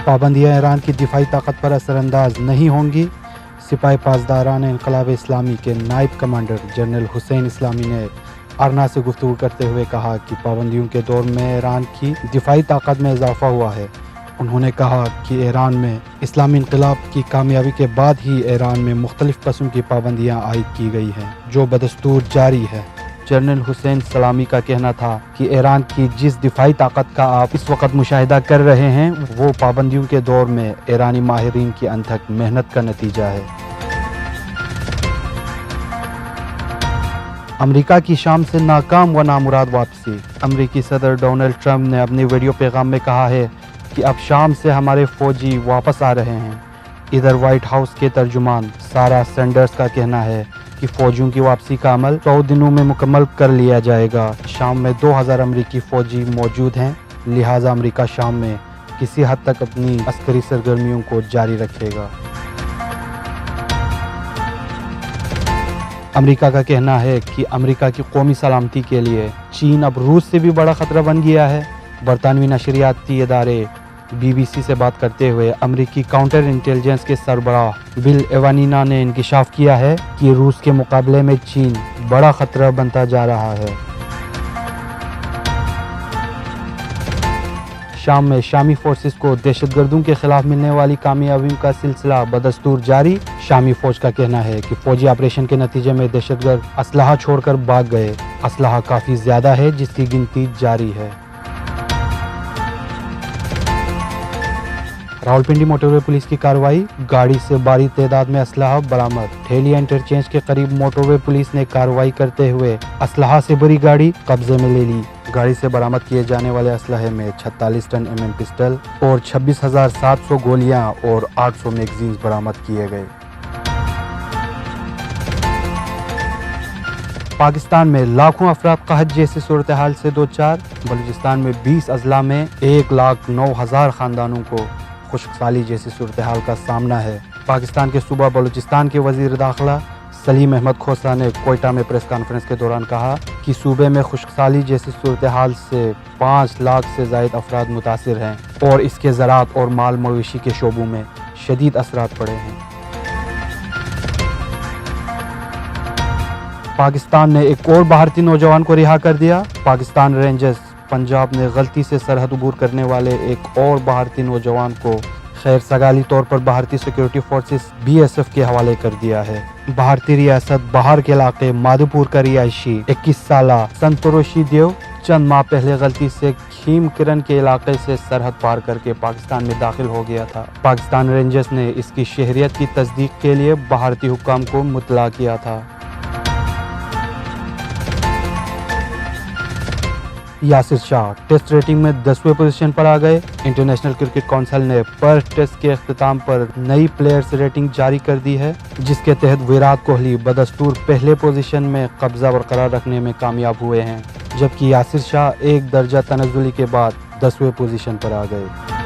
पाबंदियाँ ईरान की दिफाई ताकत पर असरअंदाज नहीं होंगी। सिपाही पासदारान इनकलाब इस्लामी के नायब कमांडर जनरल हुसैन इस्लामी ने अरना से गुफ्तगू करते हुए कहा कि पाबंदियों के दौर में ईरान की दिफाई ताकत में इजाफा हुआ है। उन्होंने कहा कि ईरान में इस्लामी इनकलाब की कामयाबी के बाद ही ईरान में मुख्तलिफ किस्म की पाबंदियाँ आयद की गई हैं, जो बदस्तूर जारी है। जनरल हुसैन सलामी का कहना था कि ईरान की जिस दिफाई ताकत का आप इस वक्त मुशाहिदा कर रहे हैं वो पाबंदियों के दौर में ईरानी माहिरीन की अनथक मेहनत का नतीजा है। अमेरिका की शाम से नाकाम व नामुराद वापसी। अमेरिकी सदर डोनाल्ड ट्रंप ने अपने वीडियो पैगाम में कहा है कि अब शाम से हमारे फौजी वापस आ रहे हैं। इधर व्हाइट हाउस के तर्जुमान सारा सैंडर्स का कहना है कि फौजियों की वापसी का अमल 100 दिनों में मुकम्मल कर लिया जाएगा। शाम में 2000 अमेरिकी फौजी मौजूद हैं, लिहाजा अमेरिका शाम में किसी हद तक अपनी अस्करी सरगर्मियों को जारी रखेगा। अमेरिका का कहना है कि अमेरिका की कौमी सलामती के लिए चीन अब रूस से भी बड़ा खतरा बन गया है। बरतानवी नशरियाती इदारे BBC से बात करते हुए अमेरिकी काउंटर इंटेलिजेंस के सरबराह बिल एवानिना ने इंकशाफ किया है कि रूस के मुकाबले में चीन बड़ा खतरा बनता जा रहा है। शाम में शामी फोर्सेस को दहशतगर्दों के खिलाफ मिलने वाली कामयाबियों का सिलसिला बदस्तूर जारी। शामी फौज का कहना है कि फौजी ऑपरेशन के नतीजे में दहशतगर्द असलहा छोड़कर भाग गए। असलहा काफ़ी ज़्यादा है जिसकी गिनती जारी है। रावलपिंडी मोटरवे पुलिस की कार्रवाई, गाड़ी से भारी तादाद में असलहा बरामद। ठेलिया इंटरचेंज के करीब मोटरवे पुलिस ने कार्रवाई करते हुए असलहा से भरी गाड़ी कब्जे में ले ली। गाड़ी से बरामद किए जाने वाले असलहे में 46 टन MM पिस्टल और 26,700 गोलियां और 800 मैगजीन्स बरामद किए गए। पाकिस्तान में लाखों अफराद कहत जैसी सूरत हाल से दो चार। बलूचिस्तान में 20 अजला में 1,09,000 खानदानों को खुशकसाली जैसी सूरत हाल का सामना है। पाकिस्तान के सूबा बलूचिस्तान के वजीर दाखिला सलीम अहमद खोसा ने कोयटा में प्रेस कॉन्फ्रेंस के दौरान कहा कि सूबे में खुशकसाली जैसी सूरत हाल से 5 लाख से ज़ायद अफराद मुतासिर हैं और इसके ज़राअत और माल मवेशी के शोबों में शदीद असरात पड़े हैं। पाकिस्तान ने एक और भारतीय नौजवान को रिहा कर दिया। पाकिस्तान रेंजर्स पंजाब ने गलती से सरहद अबूर करने वाले एक और भारतीय नौजवान को खैर सगाली तौर पर भारतीय सिक्योरिटी फोर्सेस BSF के हवाले कर दिया है। भारतीय रियासत बाहर के इलाके माधोपुर का रिहायशी 21 साला संतोषी देव चंद माह पहले गलती से खीम किरण के इलाके से सरहद पार करके पाकिस्तान में दाखिल हो गया था। पाकिस्तान रेंजर्स ने इसकी शहरियत की तस्दीक के लिए भारतीय हुक्काम को मुतला किया था। यासिर शाह टेस्ट रेटिंग में 10वें पोजीशन पर आ गए। इंटरनेशनल क्रिकेट काउंसिल ने पर्थ टेस्ट के अख्तिताम पर नई प्लेयर्स रेटिंग जारी कर दी है, जिसके तहत विराट कोहली बदस्तूर पहले पोजीशन में कब्जा बरकरार रखने में कामयाब हुए हैं, जबकि यासिर शाह एक दर्जा तनज़्ज़ुली के बाद 10वें पोजीशन पर आ गए।